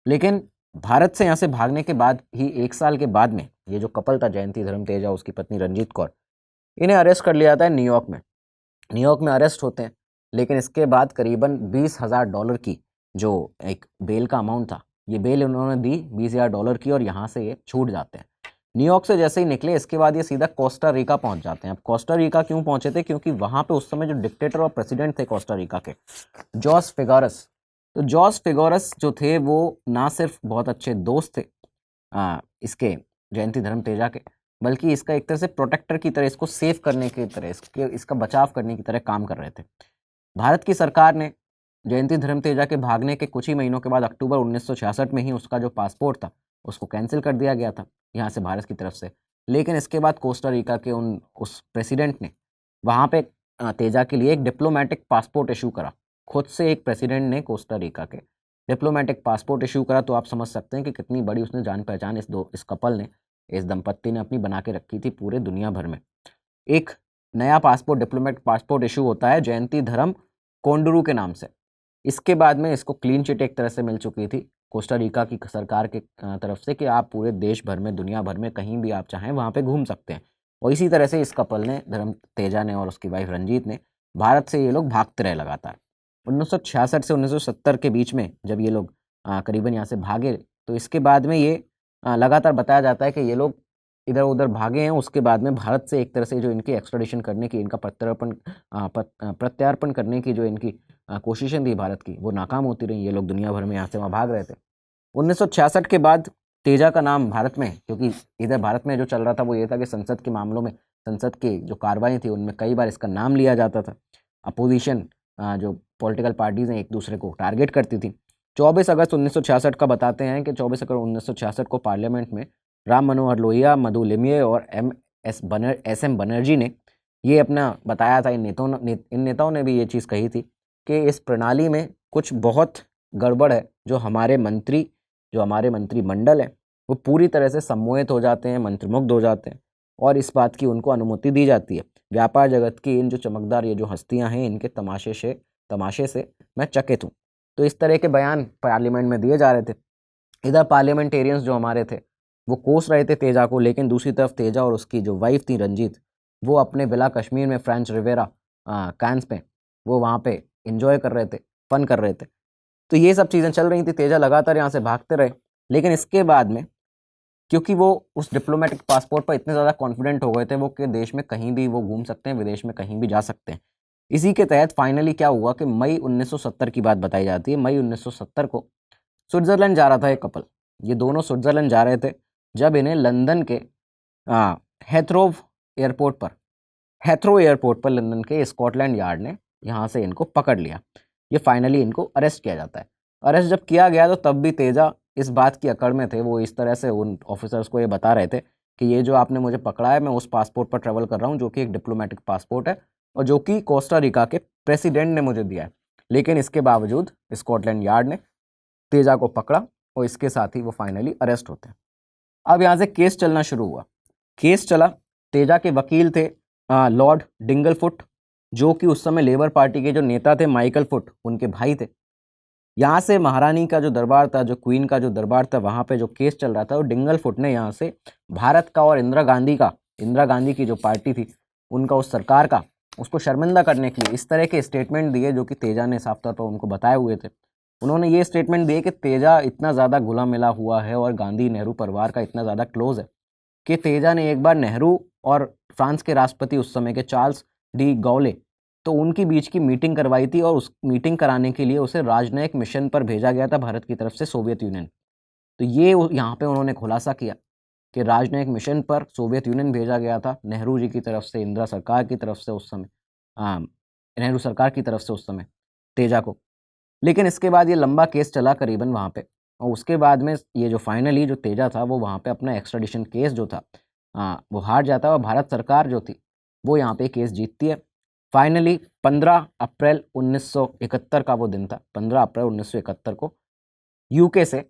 लेकिन भारत से यहाँ से भागने के बाद ही 1 साल के बाद में ये जो कपल था जयंती धर्म तेजा, उसकी पत्नी रंजीत कौर, इन्हें अरेस्ट कर लिया जाता है न्यूयॉर्क में। न्यूयॉर्क में अरेस्ट होते हैं, लेकिन इसके बाद करीबन $20,000 की जो एक बेल का अमाउंट था, ये बेल उन्होंने दी $20,000 की और यहाँ से ये छूट जाते हैं। न्यूयॉर्क से जैसे ही निकले इसके बाद ये सीधा कोस्टा रिका पहुँच जाते हैं। अब कोस्टा रिका क्यों पहुँचे थे? क्योंकि वहाँ पे उस समय जो डिक्टेटर और प्रेसिडेंट थे कोस्टा रिका के, जॉस फिगारस, तो जॉस फिगारस जो थे वो ना सिर्फ बहुत अच्छे दोस्त थे इसके जयंती धर्म तेजा के, बल्कि इसका एक तरह से प्रोटेक्टर की तरह, इसको सेव करने की तरह, इसका बचाव करने की तरह काम कर रहे थे। भारत की सरकार ने जयंती धर्म तेजा के भागने के कुछ ही महीनों के बाद अक्टूबर 1966 में ही उसका जो पासपोर्ट था उसको कैंसिल कर दिया गया था यहाँ से भारत की तरफ से। लेकिन इसके बाद कोस्टा रिका के उस प्रेसिडेंट ने वहाँ पे तेजा के लिए एक डिप्लोमेटिक पासपोर्ट इशू करा। खुद से एक प्रेसिडेंट ने कोस्टा रिका के डिप्लोमेटिक पासपोर्ट इशू करा। तो आप समझ सकते हैं कि कितनी बड़ी उसने जान पहचान इस कपल ने, इस दंपत्ति ने अपनी बना के रखी थी पूरे दुनिया भर में। एक नया पासपोर्ट, डिप्लोमेटिक पासपोर्ट इशू होता है जयंती धर्म कोंडरू के नाम से। इसके बाद में इसको क्लीन चिट एक तरह से मिल चुकी थी कोस्टा रिका की सरकार के तरफ से कि आप पूरे देश भर में, दुनिया भर में कहीं भी आप चाहें वहाँ पे घूम सकते हैं। और इसी तरह से इस कपल ने, धर्म तेजा ने और उसकी वाइफ रंजीत ने, भारत से ये लोग भागते रहे लगातार। 1966 से 1970 के बीच में जब ये लोग करीबन यहाँ से भागे, तो इसके बाद में ये लगातार बताया जाता है कि ये लोग इधर उधर भागे हैं। उसके बाद में भारत से एक तरह से जो इनकी एक्सट्रेडिशन करने की, इनका प्रत्यार्पण करने की जो इनकी कोशिशें थी भारत की, वो नाकाम होती रही। ये लोग दुनिया भर में यहाँ से वहाँ भाग रहे थे। 1966 के बाद तेजा का नाम भारत में, क्योंकि इधर भारत में जो चल रहा था वो ये था कि संसद के मामलों में, संसद की जो कार्रवाई थी उनमें कई बार इसका नाम लिया जाता था। अपोजिशन जो पॉलिटिकल पार्टीज़ हैं एक दूसरे को टारगेट करती थी। 24 अगस्त 1966 का बताते हैं कि 24 अगस्त 1966 को पार्लियामेंट में राम मनोहर लोहिया, मधु लिमये और एस एम बनर्जी ने ये अपना बताया था। इन नेताओं ने भी ये चीज़ कही थी कि इस प्रणाली में कुछ बहुत गड़बड़ है। जो हमारे मंत्रिमंडल है वो पूरी तरह से सम्मोहित हो जाते हैं, मंत्रमुग्ध हो जाते हैं और इस बात की उनको अनुमति दी जाती है। व्यापार जगत की इन जो चमकदार ये जो हस्तियां हैं, इनके तमाशे से मैं चकित हूँ। तो इस तरह के बयान पार्लियामेंट में दिए जा रहे थे। इधर पार्लियामेंटेरियंस जो हमारे थे वो कोस रहे थे तेजा को, लेकिन दूसरी तरफ तेजा और उसकी जो वाइफ थी रंजीत, वो अपने विला कश्मीर में फ्रेंच रिवेरा कैंस पे वो वहाँ पे इंजॉय कर रहे थे, फन कर रहे थे। तो ये सब चीज़ें चल रही थी। तेजा लगातार यहाँ से भागते रहे, लेकिन इसके बाद में क्योंकि वो उस डिप्लोमेटिक पासपोर्ट पर इतने ज़्यादा कॉन्फिडेंट हो गए थे वो कि देश में कहीं भी वो घूम सकते हैं, विदेश में कहीं भी जा सकते हैं। इसी के तहत फाइनली क्या हुआ कि मई 1970 की बात बताई जाती है। मई 1970 को स्विट्ज़रलैंड जा रहा था एक कपल। ये दोनों स्विट्ज़रलैंड जा रहे थे जब इन्हें लंदन के हेथ्रो एयरपोर्ट पर, हेथ्रो एयरपोर्ट पर लंदन के स्कॉटलैंड यार्ड ने यहाँ से इनको पकड़ लिया। ये फाइनली इनको अरेस्ट किया जाता है। अरेस्ट जब किया गया तो तब भी तेजा इस बात की अकड़ में थे, वो इस तरह से उन ऑफिसर्स को ये बता रहे थे कि ये जो आपने मुझे पकड़ा है, मैं उस पासपोर्ट पर ट्रेवल कर रहा हूँ जो कि एक डिप्लोमेटिक पासपोर्ट है और जो कि कोस्टा रिका के प्रेसिडेंट ने मुझे दिया है। लेकिन इसके बावजूद स्कॉटलैंड यार्ड ने तेजा को पकड़ा और इसके साथ ही वो फाइनली अरेस्ट होते हैं। अब यहाँ से केस चलना शुरू हुआ। केस चला, तेजा के वकील थे लॉर्ड डिंगलफुट, जो कि उस समय लेबर पार्टी के जो नेता थे माइकल फुट, उनके भाई थे। यहाँ से महारानी का जो दरबार था, जो क्वीन का जो दरबार था, वहाँ पे जो केस चल रहा था, वो डिंगलफुट ने यहाँ से भारत का और इंदिरा गांधी की जो पार्टी थी उनका, उस सरकार का, उसको शर्मिंदा करने के लिए इस तरह के स्टेटमेंट दिए जो कि तेजा ने साफ तौर पर उनको बताए हुए थे। उन्होंने ये स्टेटमेंट दिए कि तेजा इतना ज़्यादा घुला मिला हुआ है और गांधी नेहरू परिवार का इतना ज़्यादा क्लोज है कि तेजा ने एक बार नेहरू और फ्रांस के राष्ट्रपति उस समय के चार्ल्स डी गौले, तो उनकी बीच की मीटिंग करवाई थी और उस मीटिंग कराने के लिए उसे राजनयिक मिशन पर भेजा गया था भारत की तरफ से सोवियत यूनियन। तो ये यहाँ पे उन्होंने खुलासा किया कि राजनयिक मिशन पर सोवियत यूनियन भेजा गया था नेहरू जी की तरफ से, इंदिरा सरकार की तरफ से उस समय, नेहरू सरकार की तरफ से उस समय तेजा को। लेकिन इसके बाद ये लंबा केस चला करीबन वहाँ पे, और उसके बाद में ये जो फाइनली जो तेजा था वो वहाँ पे अपना एक्स्ट्राडिशन केस जो था वो हार जाता है और भारत सरकार जो थी वो यहाँ पे केस जीतती है। फाइनली 15 अप्रैल 1971 का वो दिन था। 15 अप्रैल 1971 को यूके से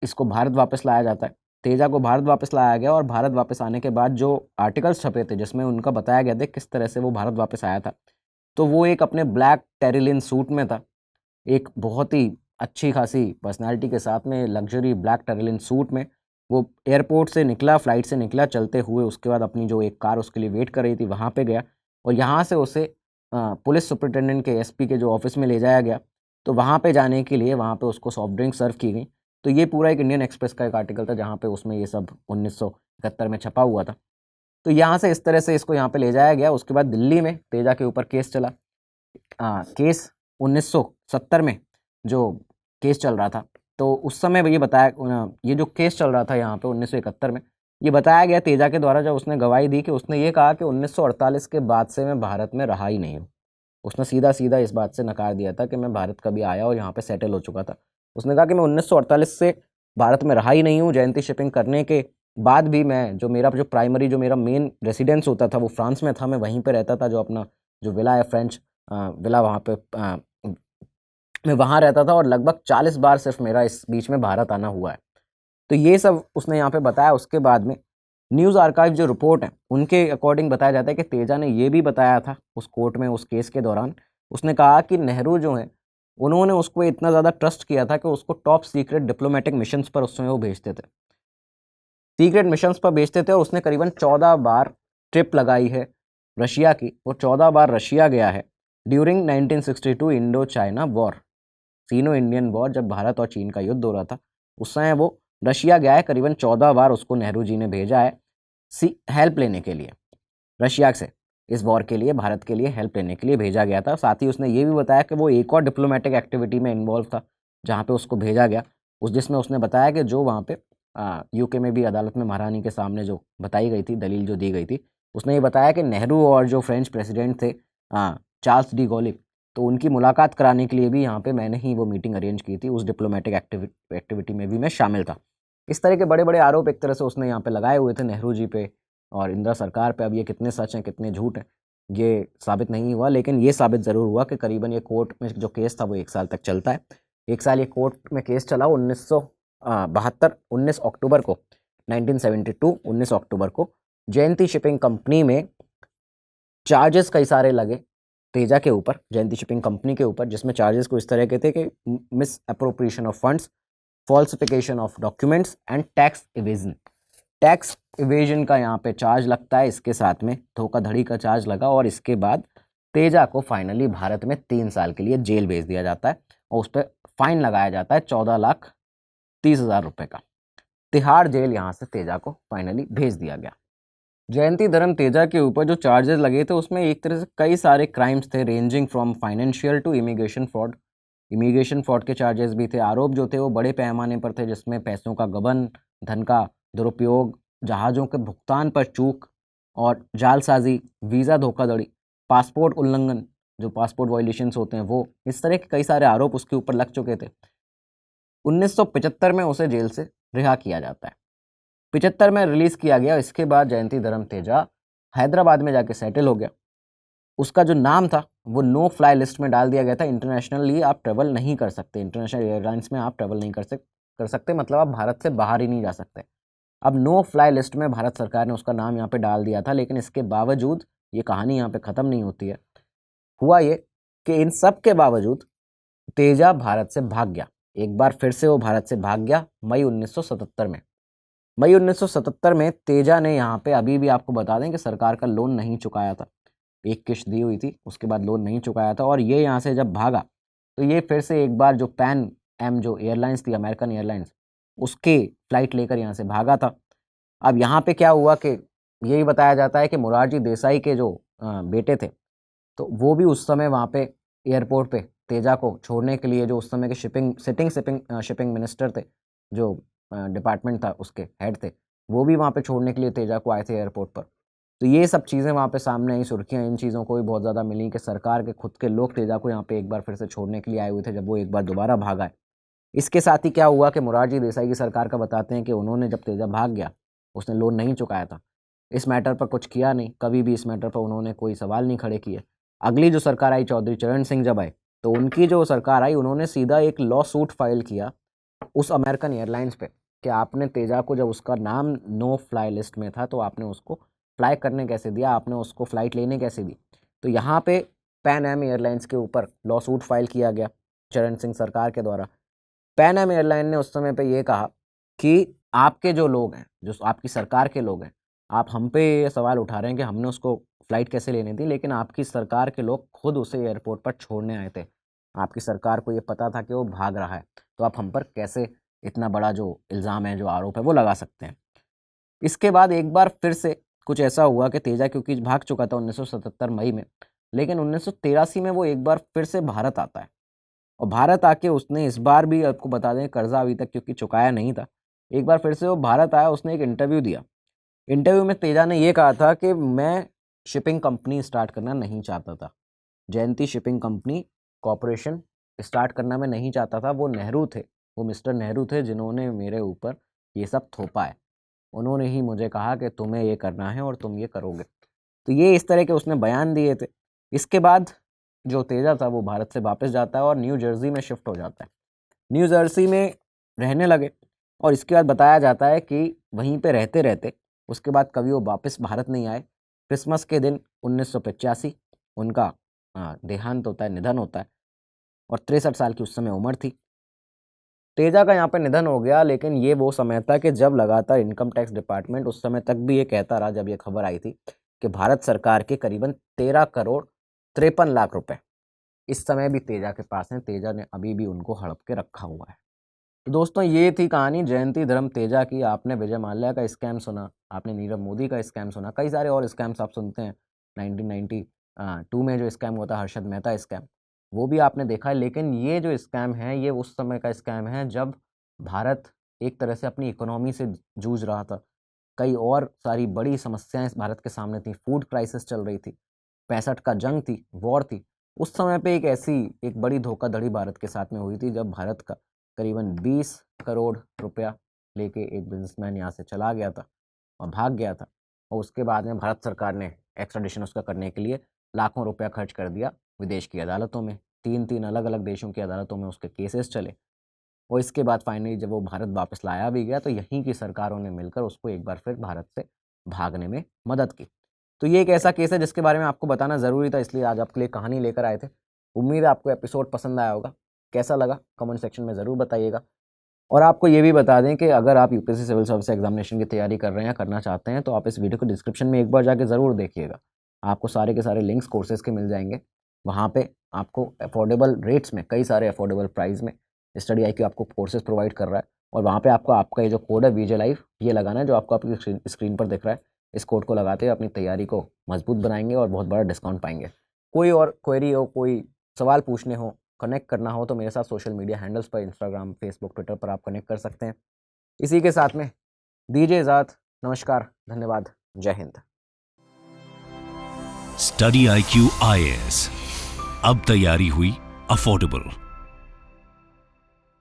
इसको भारत वापस लाया जाता है। तेजा को भारत वापस लाया गया और भारत वापस आने के बाद जो आर्टिकल्स छपे थे जिसमें उनका बताया गया था किस तरह से वो भारत वापस आया था, तो वो एक अपने ब्लैक टेरिलिन सूट में था, एक बहुत ही अच्छी खासी पर्सनालिटी के साथ में लग्जरी ब्लैक टेरिलिन सूट में वो एयरपोर्ट से निकला, फ्लाइट से निकला चलते हुए। उसके बाद अपनी जो एक कार उसके लिए वेट कर रही थी वहाँ पे गया और यहाँ से उसे पुलिस सुपरिटेंडेंट के एसपी के जो ऑफिस में ले जाया गया। तो वहाँ पे जाने के लिए वहाँ पे उसको सॉफ्ट ड्रिंक सर्व की गई। तो ये पूरा एक इंडियन एक्सप्रेस का एक आर्टिकल था जहाँ पे उसमें ये सब 1971 में छपा हुआ था। तो यहाँ से इस तरह से इसको यहाँ पे ले जाया गया। उसके बाद दिल्ली में तेजा के ऊपर केस चला। केस 1970 में जो केस चल रहा था, तो उस समय ये बताया, ये जो केस चल रहा था यहाँ पे 1971 में, ये बताया गया तेजा के द्वारा जब उसने गवाही दी कि उसने ये कहा कि 1948 के बाद से मैं भारत में रहा ही नहीं हूँ। उसने सीधा सीधा इस बात से नकार दिया था कि मैं भारत कभी आया और यहाँ पे सेटल हो चुका था। उसने कहा कि मैं 1948 से भारत में रहा ही नहीं हूँ। जयंती शिपिंग करने के बाद भी मैं जो मेरा मेन रेसिडेंस होता था वो फ्रांस में था, मैं वहीं पर रहता था। जो अपना जो विला है फ्रेंच विला, वहाँ पे मैं वहाँ रहता था और लगभग 40 बार सिर्फ मेरा इस बीच में भारत आना हुआ है। तो ये सब उसने यहाँ पे बताया। उसके बाद में न्यूज़ आर्काइव जो रिपोर्ट है उनके अकॉर्डिंग बताया जाता है कि तेजा ने ये भी बताया था उस कोर्ट में, उस केस के दौरान उसने कहा कि नेहरू जो हैं उन्होंने उसको इतना ज़्यादा ट्रस्ट किया था कि उसको टॉप सीक्रेट डिप्लोमेटिक मिशंस पर उस समय वो भेजते थे, सीक्रेट मिशंस पर भेजते थे। और उसने करीबन 14 बार ट्रिप लगाई है रशिया की, वो 14 बार रशिया गया है ड्यूरिंग 1962 इंडो चाइना वॉर, सीनो इंडियन वॉर, जब भारत और चीन का युद्ध हो रहा था उस समय वो रशिया गया है। करीबन 14 बार उसको नेहरू जी ने भेजा है हेल्प लेने के लिए, रशिया से इस वॉर के लिए, भारत के लिए हेल्प लेने के लिए भेजा गया था। साथ ही उसने ये भी बताया कि वो एक और डिप्लोमेटिक एक्टिविटी में इन्वॉल्व था जहाँ पे उसको भेजा गया, जिसमें उसने बताया कि जो वहाँ पे यूके में भी अदालत में महारानी के सामने जो बताई गई थी, दलील जो दी गई थी, उसने ये बताया कि नेहरू और जो फ्रेंच प्रेसिडेंट थे चार्ल्स डी गॉले, तो उनकी मुलाकात कराने के लिए भी यहाँ पे मैंने ही वो मीटिंग अरेंज की थी, उस डिप्लोमेटिक एक्टिविटी में भी मैं शामिल था। इस तरह के बड़े बड़े आरोप एक तरह से उसने यहाँ पे लगाए हुए थे नेहरू जी पे और इंदिरा सरकार पे। अब ये कितने सच हैं कितने झूठ हैं ये साबित नहीं हुआ, लेकिन ये साबित ज़रूर हुआ कि करीबन ये कोर्ट में जो केस था वो 1 साल तक चलता है। 1 साल ये कोर्ट में केस चला। 19 अक्टूबर को 1972 19 अक्टूबर को जयंती शिपिंग कंपनी में चार्जेस कई सारे लगे तेजा के ऊपर, जयंती शिपिंग कंपनी के ऊपर, जिसमें चार्जेस को इस तरह के थे कि miss appropriation of funds, falsification of documents and tax evasion. Tax evasion का यहाँ पे चार्ज लगता है, इसके साथ में धोखाधड़ी का चार्ज लगा और इसके बाद तेजा को फाइनली भारत में 3 साल के लिए जेल भेज दिया जाता है और उस पर फाइन लगाया जाता है 14,30,000 रुपये का। तिहाड़ जेल यहाँ से तेजा को फाइनली भेज दिया गया। जयंती धर्म तेजा के ऊपर जो चार्जेस लगे थे उसमें एक तरह से कई सारे क्राइम्स थे, ranging from financial to immigration fraud. Immigration fraud के चार्जेस भी थे। आरोप जो थे वो बड़े पैमाने पर थे, जिसमें पैसों का गबन, धन का दुरुपयोग, जहाज़ों के भुगतान पर चूक और जालसाजी, वीज़ा धोखाधड़ी, पासपोर्ट उल्लंघन, जो पासपोर्ट वायलेशंस होते हैं वो, इस तरह के कई सारे आरोप उसके ऊपर लग चुके थे। 1975 में उसे जेल से रिहा किया जाता है। 75 में रिलीज़ किया गया। इसके बाद जयंती धर्म तेजा हैदराबाद में जाके सेटल हो गया। उसका जो नाम था वो नो फ्लाई लिस्ट में डाल दिया गया था। इंटरनेशनली आप ट्रेवल नहीं कर सकते, इंटरनेशनल एयरलाइंस में आप ट्रेवल नहीं कर सकते, मतलब आप भारत से बाहर ही नहीं जा सकते। अब नो फ्लाई लिस्ट में भारत सरकार ने उसका नाम यहाँ पे डाल दिया था, लेकिन इसके बावजूद ये कहानी यहाँ पे ख़त्म नहीं होती है। हुआ ये कि इन सब के बावजूद तेजा भारत से भाग गया। एक बार फिर से वो भारत से भाग गया मई 1977 में। मई 1977 में तेजा ने यहाँ पे, अभी भी आपको बता दें कि सरकार का लोन नहीं चुकाया था, एक किश्त दी हुई थी, उसके बाद लोन नहीं चुकाया था, और ये यहाँ से जब भागा तो ये फिर से एक बार जो पैन एम जो एयरलाइंस थी, अमेरिकन एयरलाइंस, उसके फ्लाइट लेकर यहाँ से भागा था। अब यहाँ पे क्या हुआ कि यही बताया जाता है कि मोरारजी देसाई के जो बेटे थे, तो वो भी उस समय वहाँ पे एयरपोर्ट पे तेजा को छोड़ने के लिए, जो उस समय के शिपिंग मिनिस्टर थे, जो डिपार्टमेंट था उसके हेड थे, वो भी वहाँ पे छोड़ने के लिए तेजा को आए थे एयरपोर्ट पर। तो ये सब चीज़ें वहाँ पे सामने आई, सुर्खियाँ इन चीज़ों को भी बहुत ज़्यादा मिली कि सरकार के खुद के लोग तेजा को यहाँ पे एक बार फिर से छोड़ने के लिए आए हुए थे, जब वो एक बार दोबारा भागा है। इसके साथ ही क्या हुआ कि मोरारजी देसाई की सरकार का बताते हैं कि उन्होंने, जब तेजा भाग गया, उसने लोन नहीं चुकाया था, इस मैटर पर कुछ किया नहीं, कभी भी इस मैटर पर उन्होंने कोई सवाल नहीं खड़े किए। अगली जो सरकार आई, चौधरी चरण सिंह जब आए, तो उनकी जो सरकार आई, उन्होंने सीधा एक लॉ सूट फाइल किया उस अमेरिकन एयरलाइंस पे कि आपने तेजा को, जब उसका नाम नो फ्लाई लिस्ट में था, तो आपने उसको फ्लाई करने कैसे दिया, आपने उसको फ़्लाइट लेने कैसे दी। तो यहाँ पे पैन एम एयरलाइंस के ऊपर लॉ सूट फाइल किया गया चरण सिंह सरकार के द्वारा। पैन एम एयरलाइन ने उस समय पे ये कहा कि आपके जो लोग हैं, जो आपकी सरकार के लोग हैं, आप हम पे ये सवाल उठा रहे हैं कि हमने उसको फ़्लाइट कैसे लेने दी, लेकिन आपकी सरकार के लोग खुद उसे एयरपोर्ट पर छोड़ने आए थे। आपकी सरकार को ये पता था कि वो भाग रहा है, तो आप हम पर कैसे इतना बड़ा जो इल्ज़ाम है, जो आरोप है, वो लगा सकते हैं। इसके बाद एक बार फिर से कुछ ऐसा हुआ कि तेजा, क्योंकि भाग चुका था 1977 मई में, लेकिन 1983 में वो एक बार फिर से भारत आता है। और भारत आके उसने इस बार भी, आपको बता दें, कर्जा अभी तक क्योंकि चुकाया नहीं था, एक बार फिर से वो भारत आया, उसने एक इंटरव्यू दिया। इंटरव्यू में तेजा ने ये कहा था कि मैं शिपिंग कंपनी स्टार्ट करना नहीं चाहता था, जयंती शिपिंग कंपनी कॉरपोरेशन स्टार्ट करना मैं नहीं चाहता था। वो नेहरू थे, वो मिस्टर नेहरू थे जिन्होंने मेरे ऊपर ये सब थोपा है, उन्होंने ही मुझे कहा कि तुम्हें ये करना है और तुम ये करोगे। तो ये इस तरह के उसने बयान दिए थे। इसके बाद जो तेजा था वो भारत से वापस जाता है और न्यू जर्सी में शिफ्ट हो जाता है। न्यू जर्सी में रहने लगे, और इसके बाद बताया जाता है कि वहीं पे रहते रहते उसके बाद कभी वो वापस भारत नहीं आए। क्रिसमस के दिन 1985 उनका देहांत होता है, निधन होता है, और 63 साल की उस समय उम्र थी। तेजा का यहाँ पे निधन हो गया, लेकिन ये वो समय था कि जब लगातार इनकम टैक्स डिपार्टमेंट उस समय तक भी ये कहता रहा, जब ये खबर आई थी, कि भारत सरकार के करीबन 13 करोड़ 53 लाख रुपए इस समय भी तेजा के पास हैं। तेजा ने अभी भी उनको हड़प के रखा हुआ है। तो दोस्तों, ये थी कहानी जयंती धर्म तेजा की। आपने विजय माल्या का स्कैम सुना, आपने नीरव मोदी का स्कैम सुना, कई सारे और स्कैम्स आप सुनते हैं। 1992 में जो स्कैम हुआ था, हर्षद मेहता स्कैम, वो भी आपने देखा है। लेकिन ये जो स्कैम है, ये उस समय का स्कैम है जब भारत एक तरह से अपनी इकोनॉमी से जूझ रहा था। कई और सारी बड़ी समस्याएं इस भारत के सामने थी। फूड क्राइसिस चल रही थी, 65 का जंग थी, वॉर थी। उस समय पे एक बड़ी धोखाधड़ी भारत के साथ में हुई थी, जब भारत का करीबन 20 करोड़ रुपया लेके एक बिजनेसमैन यहाँ से चला गया था और भाग गया था, और उसके बाद में भारत सरकार ने एक्स्ट्राडिशन उसका करने के लिए लाखों रुपया खर्च कर दिया विदेश की अदालतों में। 3 अलग अलग देशों की अदालतों में उसके केसेस चले, और इसके बाद फाइनली जब वो भारत वापस लाया भी गया, तो यहीं की सरकारों ने मिलकर उसको एक बार फिर भारत से भागने में मदद की। तो ये एक ऐसा केस है जिसके बारे में आपको बताना ज़रूरी था, इसलिए आज आपके लिए कहानी लेकर आए थे। उम्मीद है आपको एपिसोड पसंद आया होगा। कैसा लगा कमेंट सेक्शन में ज़रूर बताइएगा। और आपको ये भी बता दें कि अगर आप यूपीएससी सिविल सर्विस एग्जामिनेशन की तैयारी कर रहे हैं या करना चाहते हैं, तो आप इस वीडियो को डिस्क्रिप्शन में एक बार जाके ज़रूर देखिएगा। आपको सारे के सारे लिंक्स कोर्सेज़ के मिल जाएंगे। वहाँ पे आपको अफोर्डेबल रेट्स में, कई सारे अफोर्डेबल प्राइस में स्टडी IQ आपको कोर्सेज़ प्रोवाइड कर रहा है। और वहाँ पे आपको आपका ये जो कोड है VJ लाइफ, ये लगाना है, जो आपको आपकी स्क्रीन पर दिख रहा है। इस कोड को लगाते हुए अपनी तैयारी को मजबूत बनाएंगे और बहुत बड़ा डिस्काउंट पाएंगे। कोई और क्वेरी हो, कोई सवाल पूछने हो, कनेक्ट करना हो, तो मेरे साथ सोशल मीडिया हैंडल्स पर, इंस्टाग्राम, फेसबुक, ट्विटर पर आप कनेक्ट कर सकते हैं। इसी के साथ में दीजिए इजाज़त। नमस्कार, धन्यवाद, जय हिंद। स्टडी IQ IAS, अब तैयारी हुई अफोर्डेबल।